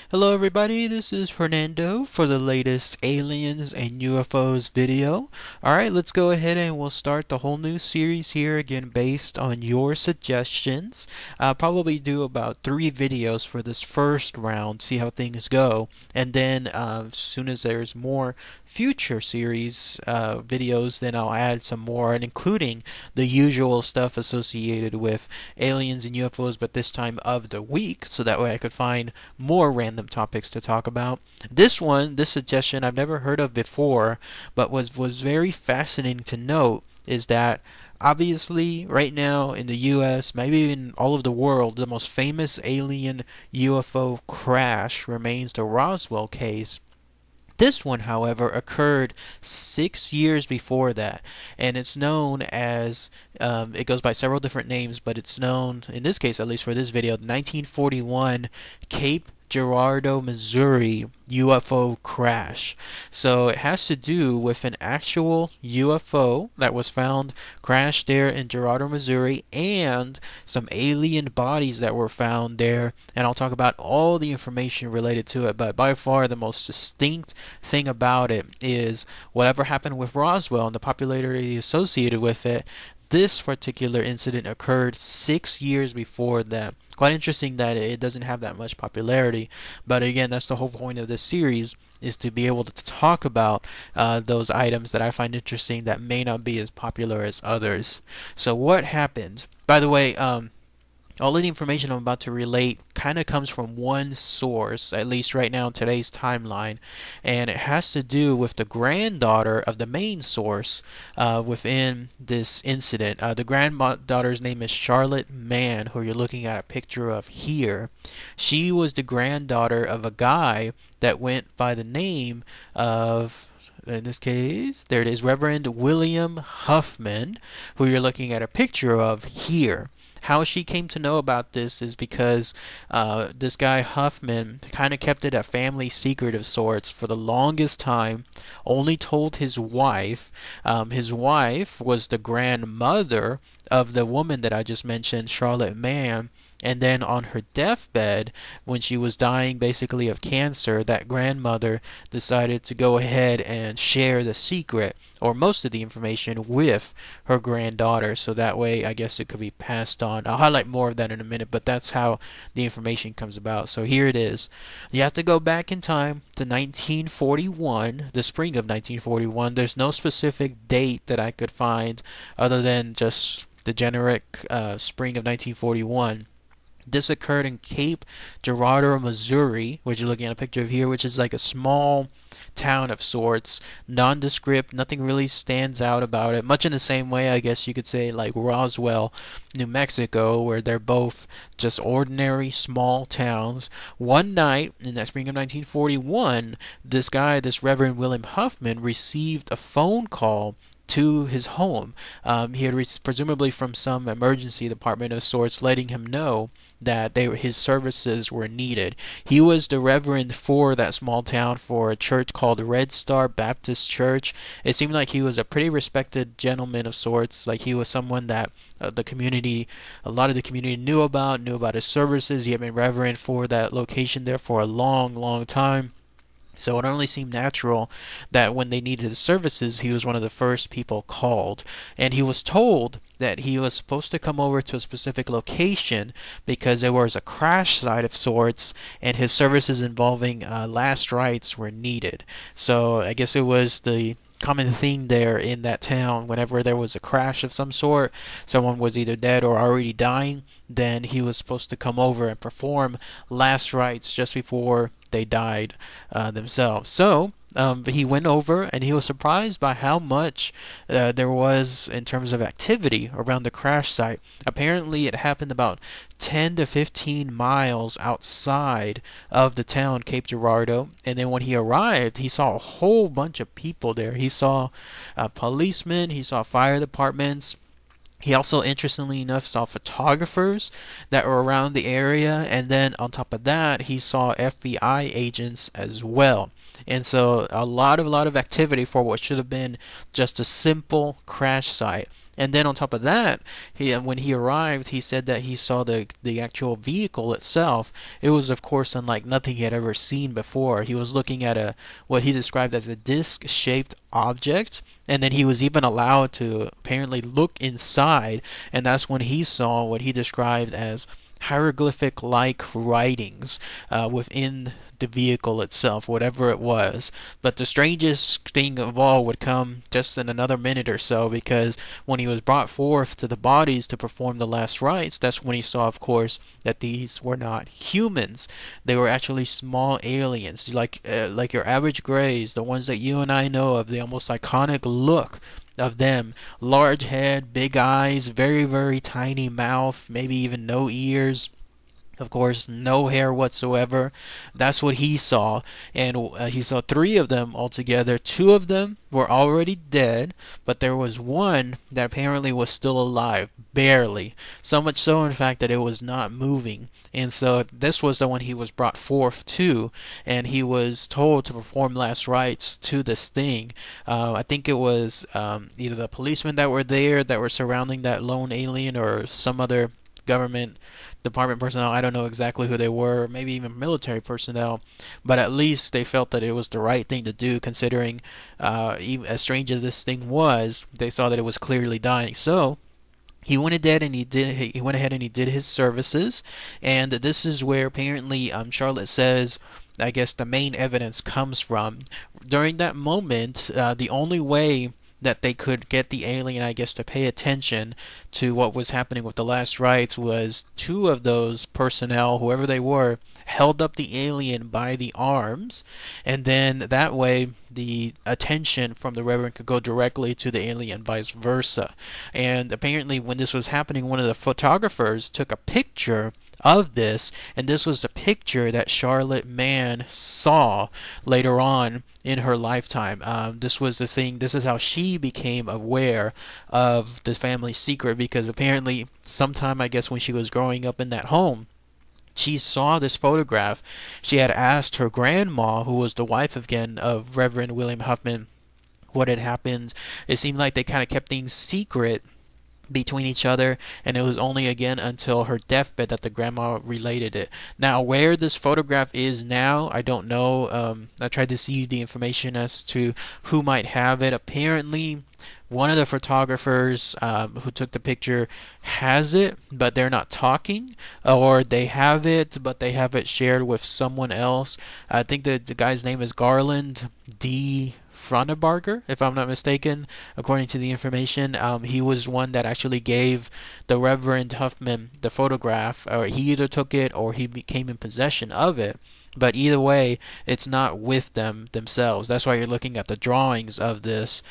Hello everybody, this is Fernando for the latest aliens and UFOs video. Alright, let's go ahead and we'll start the whole new series here again based on your suggestions. I'll probably do about 3 videos for this first round, see how things go. And then as soon as there's more future series videos, then I'll add some more, and including the usual stuff associated with aliens and UFOs, but this time of the week, so that way I could find more random topics to talk about. This suggestion I've never heard of before, but was very fascinating to note, is that obviously right now in the US, maybe in all of the world, the most famous alien UFO crash remains the Roswell case. This one, however, occurred 6 years before that, and it's known as, it goes by several different names, but it's known, in this case, at least for this video, 1941 Cape Girardeau, Missouri UFO crash. So it has to do with an actual UFO that was found crashed there in Girardeau, Missouri, and some alien bodies that were found there. And I'll talk about all the information related to it, but by far the most distinct thing about it is whatever happened with Roswell and the popularity associated with it. This particular incident occurred 6 years before that. Quite interesting that it doesn't have that much popularity, but again, that's the whole point of this series, is to be able to talk about those items that I find interesting that may not be as popular as others. So what happened? By the way, all of the information I'm about to relate kind of comes from one source, at least right now in today's timeline, and it has to do with the granddaughter of the main source within this incident. The granddaughter's name is Charlotte Mann, who you're looking at a picture of here. She was the granddaughter of a guy that went by the name of, in this case, there it is, Reverend William Huffman, who you're looking at a picture of here. How she came to know about this is because this guy Huffman kind of kept it a family secret of sorts for the longest time, only told his wife. His wife was the grandmother of the woman that I just mentioned, Charlotte Mann. And then on her deathbed, when she was dying basically of cancer, that grandmother decided to go ahead and share the secret, or most of the information, with her granddaughter. So that way, I guess it could be passed on. I'll highlight more of that in a minute, but that's how the information comes about. So here it is. You have to go back in time to 1941, the spring of 1941. There's no specific date that I could find other than just the generic spring of 1941. This occurred in Cape Girardeau, Missouri, which you're looking at a picture of here, which is like a small town of sorts, nondescript, nothing really stands out about it. Much in the same way, I guess you could say, like Roswell, New Mexico, where they're both just ordinary small towns. One night in that spring of 1941, this Reverend William Huffman, received a phone call to his home. He had presumably from some emergency department of sorts, letting him know that his services were needed. He was the reverend for that small town for a church called Red Star Baptist Church. It seemed like he was a pretty respected gentleman of sorts. Like he was someone that a lot of the community knew about his services. He had been reverend for that location there for a long, long time. So it only seemed natural that when they needed his services, he was one of the first people called. And he was told that he was supposed to come over to a specific location because there was a crash site of sorts, and his services involving last rites were needed. So I guess it was the common thing there in that town. Whenever there was a crash of some sort, someone was either dead or already dying, then he was supposed to come over and perform last rites just before they died themselves. So he went over, and he was surprised by how much there was in terms of activity around the crash site. Apparently it happened about 10 to 15 miles outside of the town Cape Girardeau, and then when he arrived, he saw a whole bunch of people there. He saw policemen, he saw fire departments. He also, interestingly enough, saw photographers that were around the area, and then on top of that, he saw FBI agents as well. And so a lot of activity for what should have been just a simple crash site. And then on top of that, when he arrived, he said that he saw the actual vehicle itself. It was, of course, unlike nothing he had ever seen before. He was looking at a what he described as a disc-shaped object, and then he was even allowed to apparently look inside, and that's when he saw what he described as hieroglyphic-like writings within the vehicle itself, whatever it was. But the strangest thing of all would come just in another minute or so, because when he was brought forth to the bodies to perform the last rites, that's when he saw, of course, that these were not humans. They were actually small aliens, like your average grays, the ones that you and I know of, the almost iconic look of them. Large head, big eyes, very, very tiny mouth, maybe even no ears. Of course, no hair whatsoever. That's what he saw. And he saw three of them altogether. Two of them were already dead, but there was one that apparently was still alive, barely. So much so, in fact, that it was not moving. And so this was the one he was brought forth to, and he was told to perform last rites to this thing. I think it was either the policemen that were there that were surrounding that lone alien, or some other government department personnel. I don't know exactly who they were, maybe even military personnel, but at least they felt that it was the right thing to do, considering even as strange as this thing was, they saw that it was clearly dying. So he went ahead and he did his services, and this is where apparently Charlotte says, I guess, the main evidence comes from. During that moment, the only way that they could get the alien, I guess, to pay attention to what was happening with the last rites was two of those personnel, whoever they were, held up the alien by the arms, and then that way the attention from the Reverend could go directly to the alien, vice versa. And apparently when this was happening, one of the photographers took a picture of this, and this was the picture that Charlotte Mann saw later on in her lifetime. This was the thing, this is how she became aware of the family secret, because apparently sometime, I guess, when she was growing up in that home, she saw this photograph. She had asked her grandma, who was the wife again of Reverend William Huffman, what had happened. It seemed like they kind of kept things secret between each other, and it was only again until her deathbed that the grandma related it. Now, where this photograph is now, I don't know. I tried to see the information as to who might have it. Apparently, one of the photographers who took the picture has it, but they're not talking, or they have it, but they have it shared with someone else. I think the guy's name is Garland D. Fronnebarger, if I'm not mistaken, according to the information. He was one that actually gave the Reverend Huffman the photograph, or he either took it or he became in possession of it. But either way, it's not with them themselves. That's why you're looking at the drawings of this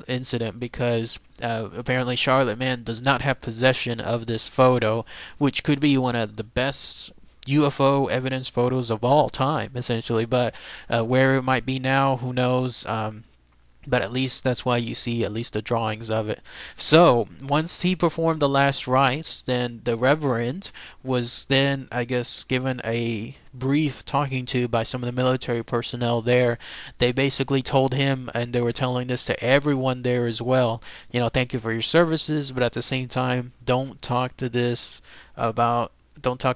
incident, because apparently Charlotte Mann does not have possession of this photo, which could be one of the best UFO evidence photos of all time, essentially. But where it might be now, who knows? But at least that's why you see at least the drawings of it. So once he performed the last rites, then the Reverend was then, I guess, given a brief talking to by some of the military personnel there. They basically told him, and they were telling this to everyone there as well, thank you for your services, but at the same time, don't talk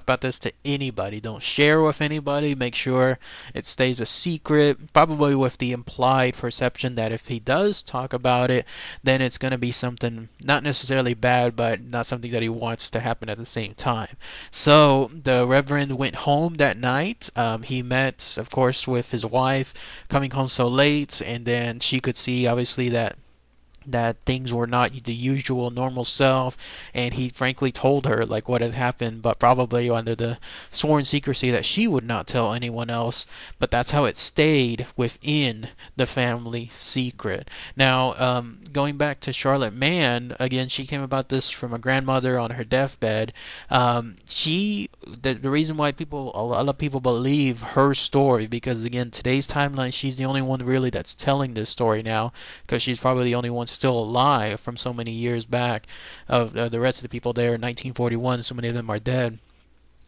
about this to anybody. Don't share with anybody. Make sure it stays a secret, probably with the implied perception that if he does talk about it, then it's going to be something not necessarily bad, but not something that he wants to happen at the same time. So the Reverend went home that night. He met, of course, with his wife, coming home so late, and then she could see, obviously, that things were not the usual normal self, and he frankly told her like what had happened, but probably under the sworn secrecy that she would not tell anyone else. But that's how it stayed within the family secret. Now, going back to Charlotte Mann, again, she came about this from a grandmother on her deathbed. The reason why a lot of people believe her story, because again, today's timeline, she's the only one really that's telling this story now, because she's probably the only one still alive from so many years back. Of the rest of the people there in 1941, so many of them are dead.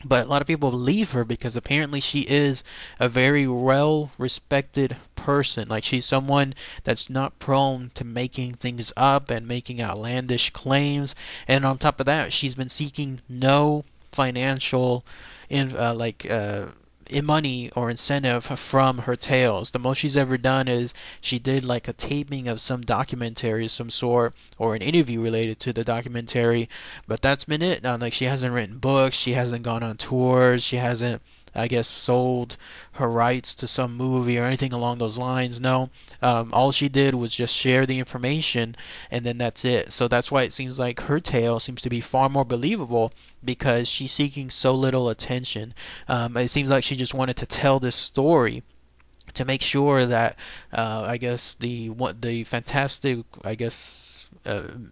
But a lot of people believe her because apparently she is a very well-respected person. Like, she's someone that's not prone to making things up and making outlandish claims. And on top of that, she's been seeking no financial in money or incentive from her tales. The most she's ever done is she did like a taping of some documentary of some sort, or an interview related to the documentary, but that's been it. Like, she hasn't written books, she hasn't gone on tours, she hasn't, I guess, sold her rights to some movie or anything along those lines. No, all she did was just share the information, and then that's it. So that's why it seems like her tale seems to be far more believable, because she's seeking so little attention. It seems like she just wanted to tell this story to make sure that I guess the fantastic, I guess,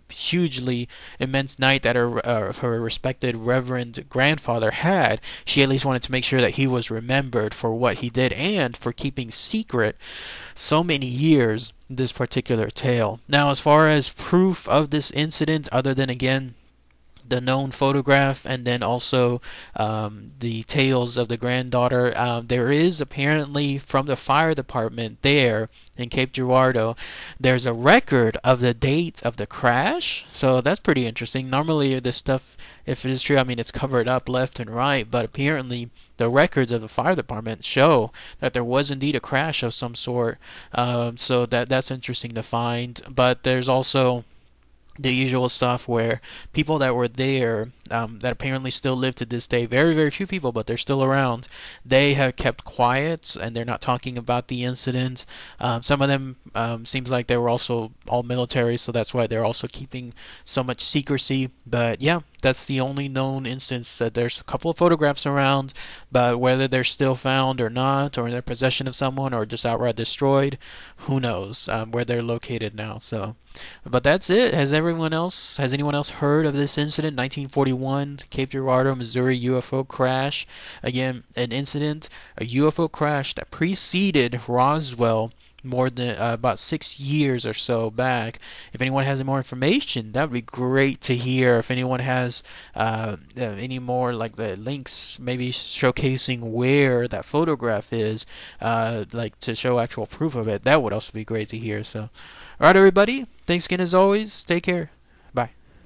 hugely immense night that her respected reverend grandfather had, she at least wanted to make sure that he was remembered for what he did and for keeping secret so many years this particular tale. Now, as far as proof of this incident, other than, again, the known photograph, and then also the tales of the granddaughter. There is apparently, from the fire department there in Cape Girardeau, there's a record of the date of the crash. So that's pretty interesting. Normally this stuff, if it is true, I mean, it's covered up left and right, but apparently the records of the fire department show that there was indeed a crash of some sort. So that's interesting to find. But there's also the usual stuff where people that were there, that apparently still live to this day, very, very few people, but they're still around, they have kept quiet and they're not talking about the incident. Some of them seems like they were also all military, so that's why they're also keeping so much secrecy. But yeah, that's the only known instance. That there's a couple of photographs around, but whether they're still found or not, or in their possession of someone, or just outright destroyed, who knows where they're located now. So, but that's it. Has anyone else heard of this incident? 1941, Cape Girardeau, Missouri UFO crash. Again, an incident, a UFO crash that preceded Roswell more than about 6 years or so back. If anyone has any more information, that would be great to hear. If anyone has any more, like, the links, maybe showcasing where that photograph is, like to show actual proof of it, that would also be great to hear. So, alright, everybody, thanks again as always. Take care.